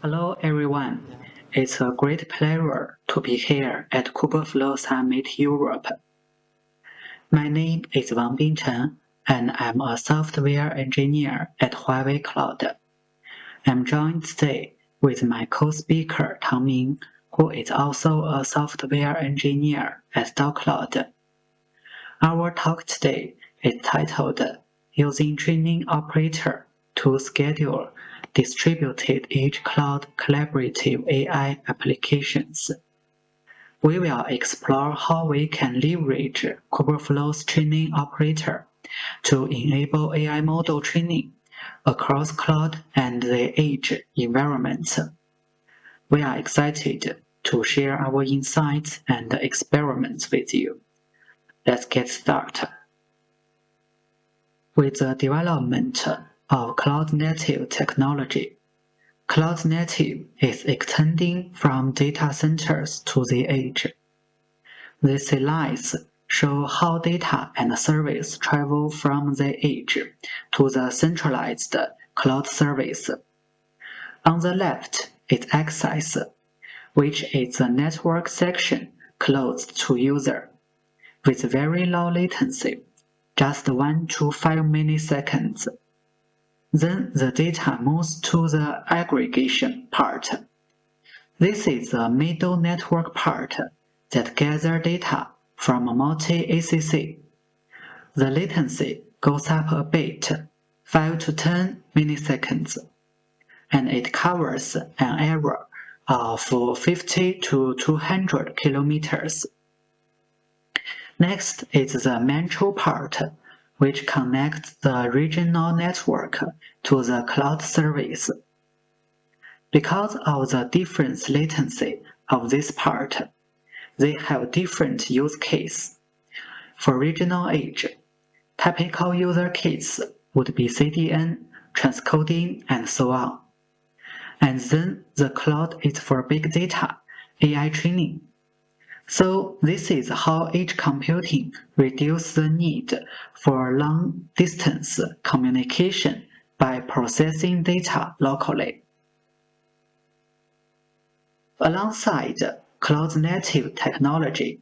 Hello everyone, it's a great pleasure to be here at KubeFlow Summit Europe. My name is Bincheng Wang, and I'm a software engineer at Huawei Cloud. I'm joined today with my co-speaker Ming, who is also a software engineer at DaoCloud. Our talk today is titled Using Training Operator to Schedule Distributed Edge Cloud Collaborative AI Applications. We will explore how we can leverage KubeFlow's training operator to enable AI model training across cloud and the edge environments. We are excited to share our insights and experiments with you. Let's get started. With the development of cloud-native technology, cloud-native is extending from data centers to the edge. These slides show how data and service travel from the edge to the centralized cloud service. On the left is access, which is the network section close to user, with very low latency, just 1 to 5 milliseconds. Then the data moves to the aggregation part. This is the middle network part that gathers data from multi-ACC. The latency goes up a bit, 5 to 10 milliseconds, and it covers an area of 50 to 200 kilometers. Next is the metro part, which connects the regional network to the cloud service. Because of the different latency of this part, they have different use cases. For regional edge, typical user case would be CDN, transcoding, and so on. And then the cloud is for big data, AI training. So this is how edge computing reduces the need for long-distance communication by processing data locally. Alongside cloud-native technology,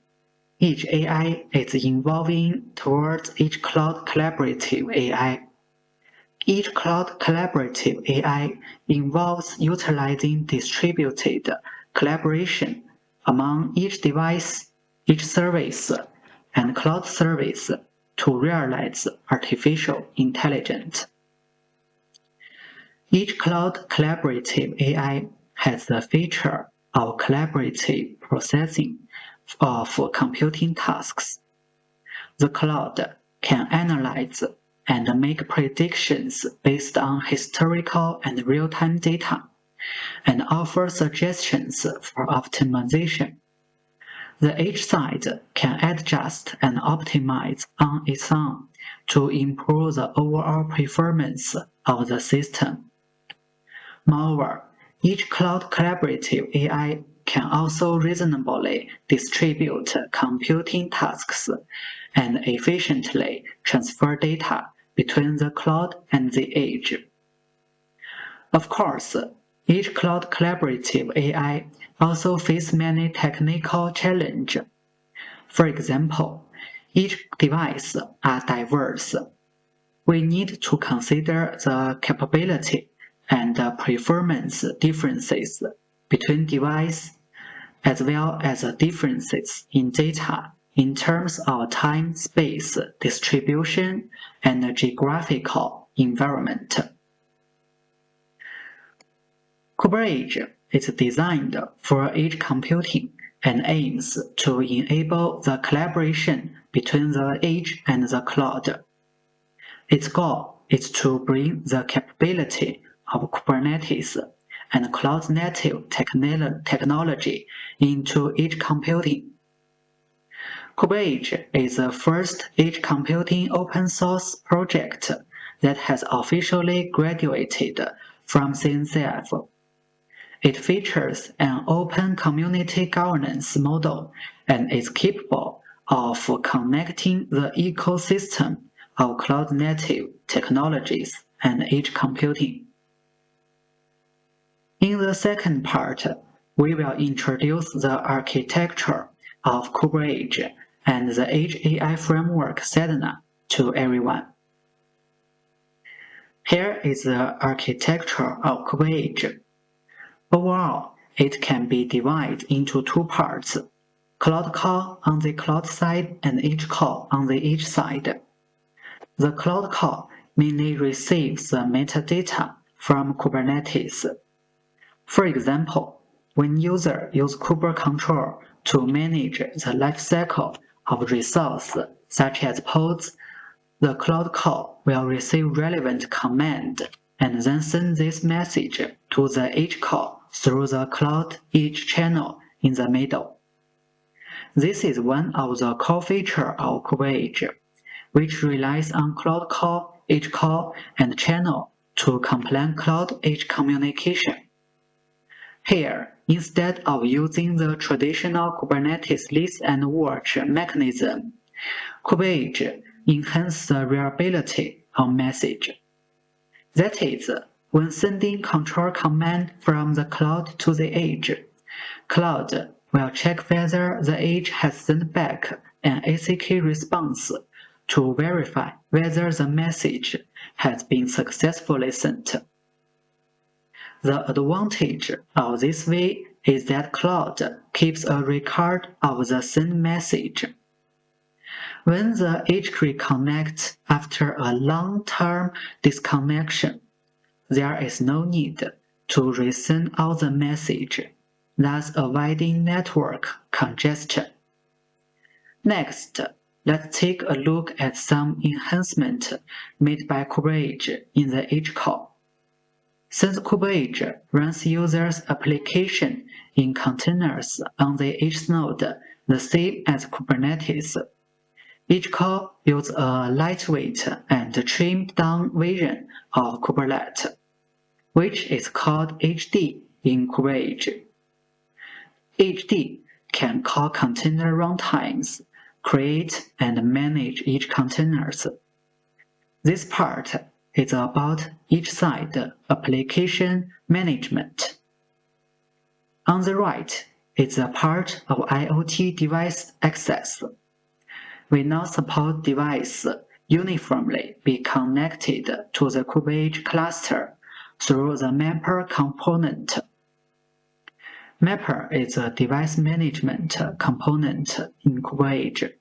edge AI is evolving towards edge cloud collaborative AI. Edge cloud collaborative AI involves utilizing distributed collaboration among each device, each service, and cloud service to realize artificial intelligence. Each cloud collaborative AI has the feature of collaborative processing of computing tasks. The cloud can analyze and make predictions based on historical and real-time data, and offer suggestions for optimization. The edge side can adjust and optimize on its own to improve the overall performance of the system. Moreover, each cloud collaborative AI can also reasonably distribute computing tasks and efficiently transfer data between the cloud and the edge. Of course, each cloud collaborative AI also faces many technical challenges. For example, each device are diverse. We need to consider the capability and performance differences between devices, as well as differences in data in terms of time, space, distribution, and geographical environment. KubeEdge is designed for edge computing and aims to enable the collaboration between the edge and the cloud. Its goal is to bring the capability of Kubernetes and cloud-native technology into edge computing. KubeEdge is the first edge computing open-source project that has officially graduated from CNCF. It features an open community governance model and is capable of connecting the ecosystem of cloud-native technologies and edge computing. In the second part, we will introduce the architecture of KubeEdge and the Edge AI framework Sedna to everyone. Here is the architecture of KubeEdge. Overall, it can be divided into two parts: Cloud Core on the cloud side and Edge Core on the edge side. The Cloud Core mainly receives the metadata from Kubernetes. For example, when users use KubeControl to manage the lifecycle of resources such as pods, the Cloud Core will receive relevant command and then send this message to the Edge Core through the Cloud Edge channel in the middle. This is one of the core features of KubeEdge, which relies on Cloud Core, Edge Core, and channel to complement Cloud Edge communication. Here, instead of using the traditional Kubernetes list and watch mechanism, KubeEdge enhances the reliability of message. That is, when sending control command from the cloud to the edge, cloud will check whether the edge has sent back an ACK response to verify whether the message has been successfully sent. The advantage of this way is that cloud keeps a record of the sent message. When the edge reconnects after a long-term disconnection, there is no need to resend all the message, thus avoiding network congestion. Next, let's take a look at some enhancements made by KubeEdge in the Edge Core. Since KubeEdge runs users' application in containers on the edge node the same as Kubernetes, Edge Core uses a lightweight and trimmed-down version of Kubernetes, which is called HD in KubeEdge. HD can call container runtimes, create and manage edge containers. This part is about edge-side application management. On the right is a part of IoT device access. We now support devices uniformly be connected to the KubeEdge cluster through the Mapper component. Mapper is a device management component in KubeEdge.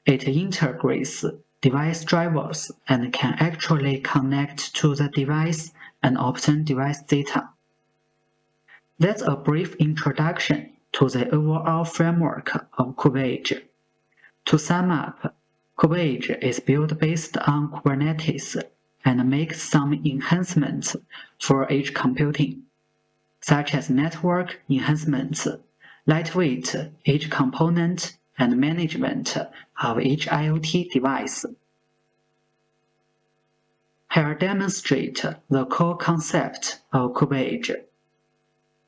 It integrates device drivers and can actually connect to the device and obtain device data. That's a brief introduction to the overall framework of KubeEdge. To sum up, KubeEdge is built based on Kubernetes and makes some enhancements for edge computing, such as network enhancements, lightweight edge component, and management of each IoT device. Here demonstrate the core concept of KubeEdge.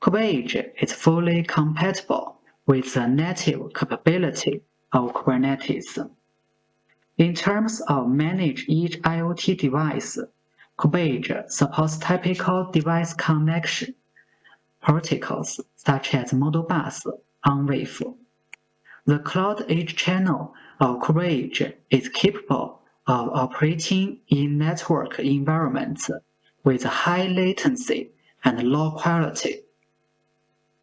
KubeEdge is fully compatible with the native capability of Kubernetes. In terms of manage each IoT device, KubeEdge supports typical device connection protocols such as Modbus on Wave. The Cloud Edge channel of KubeEdge is capable of operating in network environments with high latency and low quality.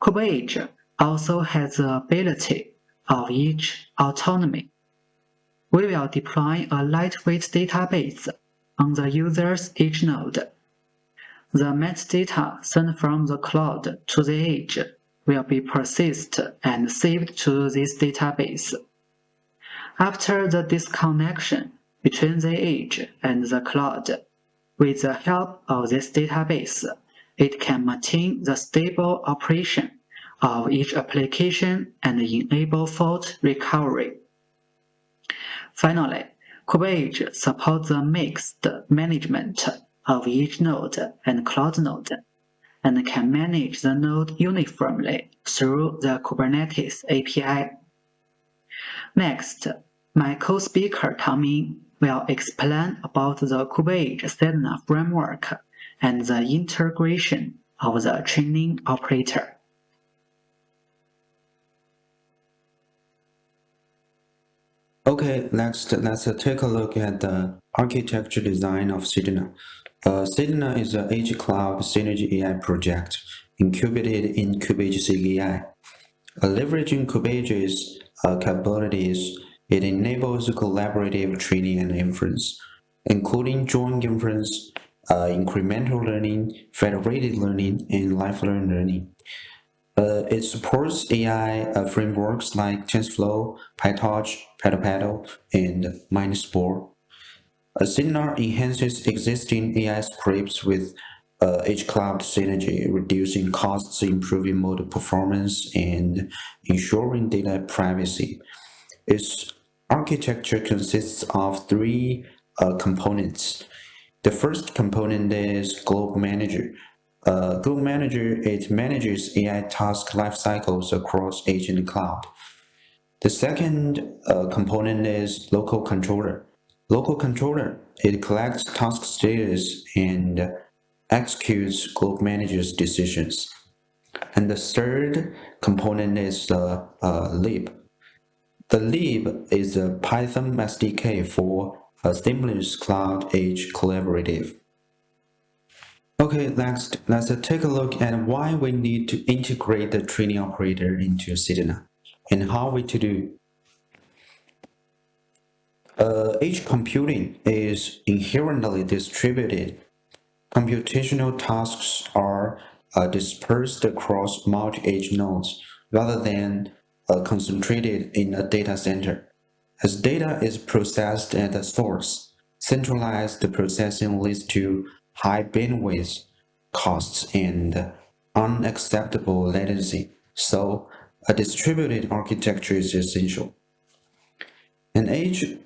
KubeEdge also has the ability of edge autonomy. We will deploy a lightweight database on the user's edge node. The metadata sent from the cloud to the edge will be processed and saved to this database. After the disconnection between the edge and the cloud, with the help of this database, it can maintain the stable operation of each application and enable fault recovery. Finally, KubeEdge supports the mixed management of each node and cloud node, and can manage the node uniformly through the Kubernetes API. Next, my co-speaker Tang will explain about the KubeEdge Sedna framework and the integration of the training operator. Okay, let's take a look at the architecture design of Sedna. Sedna is an edge cloud synergy AI project incubated in KubeEdge AI. Leveraging KubeEdge's capabilities, it enables collaborative training and inference, including joint inference, incremental learning, federated learning, and lifelong learning. It supports AI frameworks like TensorFlow, PyTorch, PaddlePaddle, and MindSpore. Sedna enhances existing AI scripts with edge cloud synergy, reducing costs, improving model performance, and ensuring data privacy. Its architecture consists of three components. The first component is Globe Manager. Globe Manager, it manages AI task lifecycles across edge and cloud. The second component is Local Controller. Local Controller, it collects task status and executes Globe Manager's decisions. And the third component is the lib. The lib is a Python SDK for a seamless cloud edge collaborative. Okay, next, let's take a look at why we need to integrate the training operator into Sedna and how we to do. Edge computing is inherently distributed. Computational tasks are dispersed across multi-edge nodes rather than concentrated in a data center. As data is processed at the source, centralized processing leads to high bandwidth costs and unacceptable latency, so a distributed architecture is essential. An edge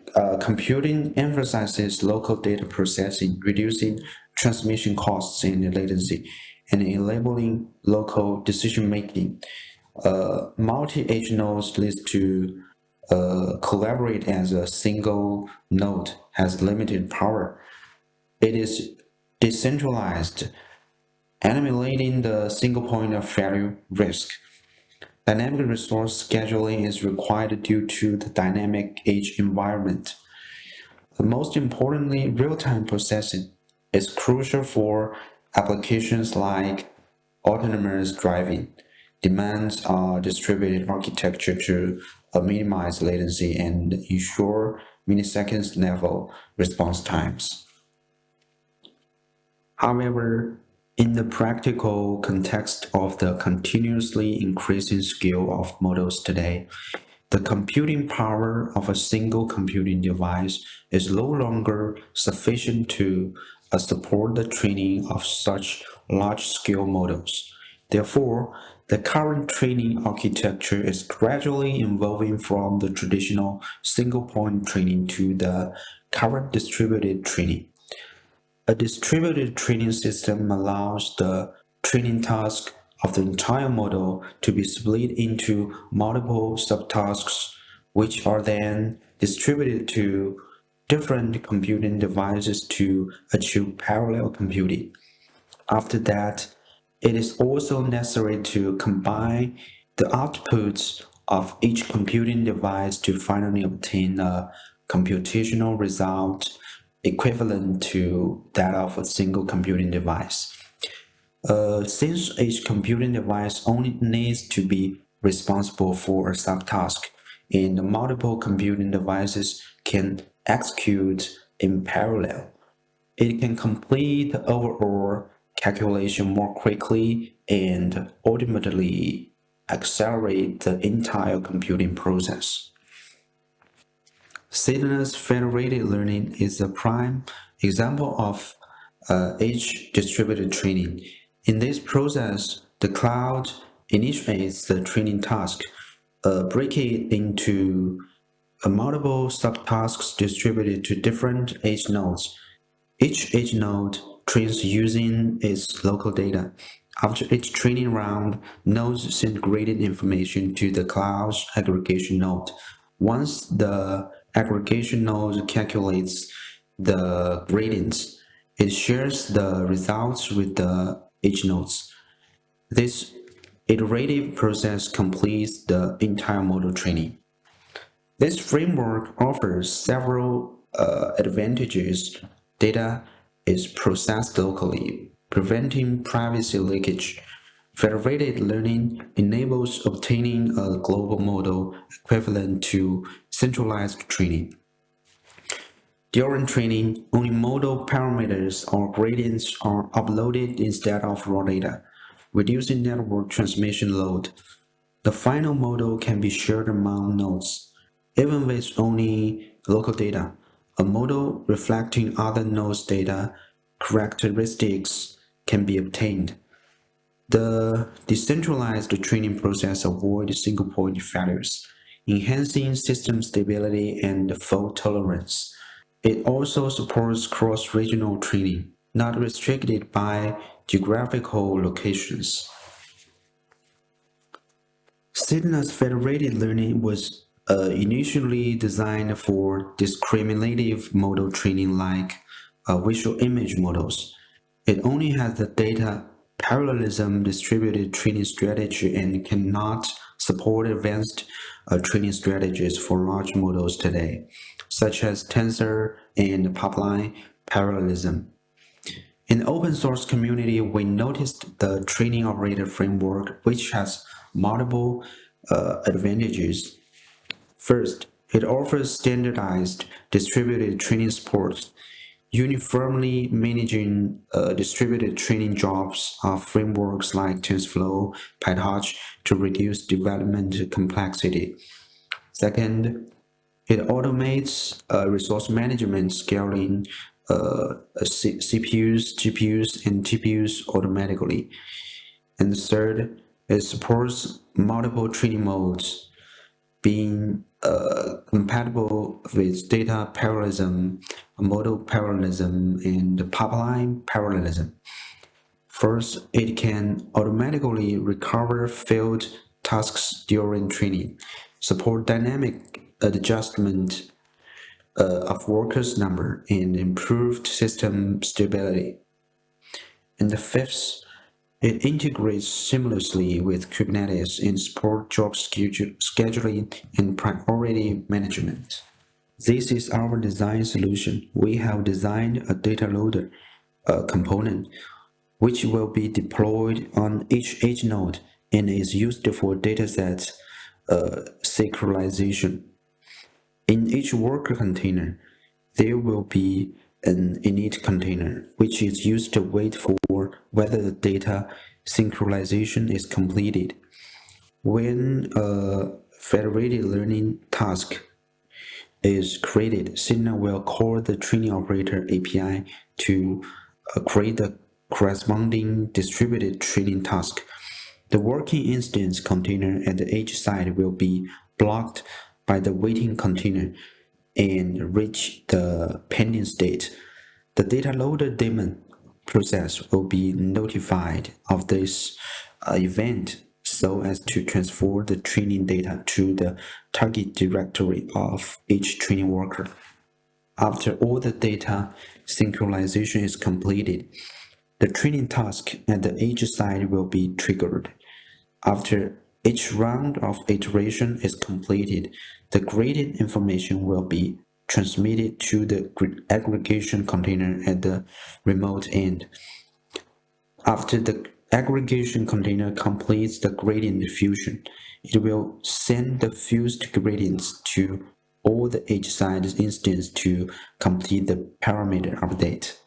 computing emphasizes local data processing, reducing transmission costs and latency, and enabling local decision-making. Multi-edge nodes leads to collaborate as a single node has limited power. It is decentralized, eliminating the single point of failure risk. Dynamic resource scheduling is required due to the dynamic edge environment. Most importantly, real-time processing is crucial for applications like autonomous driving. Demands a distributed architecture to minimize latency and ensure milliseconds-level response times. However, in the practical context of the continuously increasing scale of models today, the computing power of a single computing device is no longer sufficient to support the training of such large-scale models. Therefore, the current training architecture is gradually evolving from the traditional single-point training to the current distributed training. A distributed training system allows the training task of the entire model to be split into multiple subtasks, which are then distributed to different computing devices to achieve parallel computing. After that, it is also necessary to combine the outputs of each computing device to finally obtain a computational result equivalent to that of a single computing device. Since each computing device only needs to be responsible for a subtask, and multiple computing devices can execute in parallel, it can complete the overall calculation more quickly and ultimately accelerate the entire computing process. Sedna's federated learning is a prime example of edge distributed training. In this process, the cloud initiates the training task, break it into multiple subtasks distributed to different edge nodes. Each edge node trains using its local data. After each training round, nodes send graded information to the cloud's aggregation node. Once the aggregation node calculates the gradients, it shares the results with the edge nodes. This iterative process completes the entire model training. This framework offers several advantages. Data is processed locally, preventing privacy leakage. Federated learning enables obtaining a global model equivalent to centralized training. During training, only model parameters or gradients are uploaded instead of raw data, reducing network transmission load. The final model can be shared among nodes. Even with only local data, a model reflecting other nodes' data characteristics can be obtained. The decentralized training process avoids single-point failures, enhancing system stability and fault tolerance. It also supports cross-regional training, not restricted by geographical locations. Sedna's federated learning was initially designed for discriminative model training like visual image models. It only has the data parallelism distributed training strategy and cannot support advanced training strategies for large models today, such as tensor and pipeline parallelism. In the open source community, we noticed the training operator framework, which has multiple advantages. First, it offers standardized distributed training support. Uniformly managing distributed training jobs are frameworks like TensorFlow, PyTorch to reduce development complexity. Second, it automates resource management, scaling CPUs, GPUs, and TPUs automatically. And third, it supports multiple training modes, being compatible with data parallelism, model parallelism, and pipeline parallelism. First, it can automatically recover failed tasks during training, support dynamic adjustment of workers' number, and improved system stability. And the fifth, it integrates seamlessly with Kubernetes and supports job scheduling and priority management. This is our design solution. We have designed a data loader component which will be deployed on each edge node and is used for dataset synchronization. In each worker container, there will be an init container, which is used to wait for whether the data synchronization is completed. When a federated learning task is created, Sedna will call the training operator API to create the corresponding distributed training task. The working instance container at the edge side will be blocked by the waiting container and reach the pending state. The data loader daemon process will be notified of this event so as to transfer the training data to the target directory of each training worker. After all the data synchronization is completed, the training task at the edge side will be triggered. After each round of iteration is completed, the gradient information will be transmitted to the aggregation container at the remote end. After the aggregation container completes the gradient fusion, it will send the fused gradients to all the edge side instances to complete the parameter update.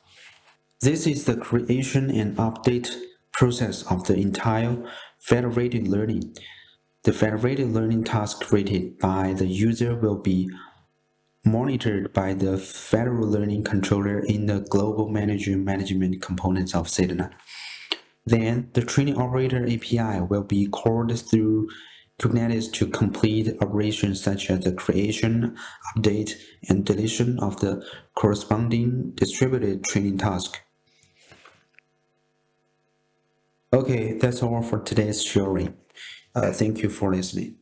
This is the creation and update process of the entire federated learning. The federated learning task created by the user will be monitored by the federal learning controller in the global management components of Sedna. Then the training operator API will be called through Kubernetes to complete operations such as the creation, update, and deletion of the corresponding distributed training task. Okay, that's all for today's sharing. Thank you for listening.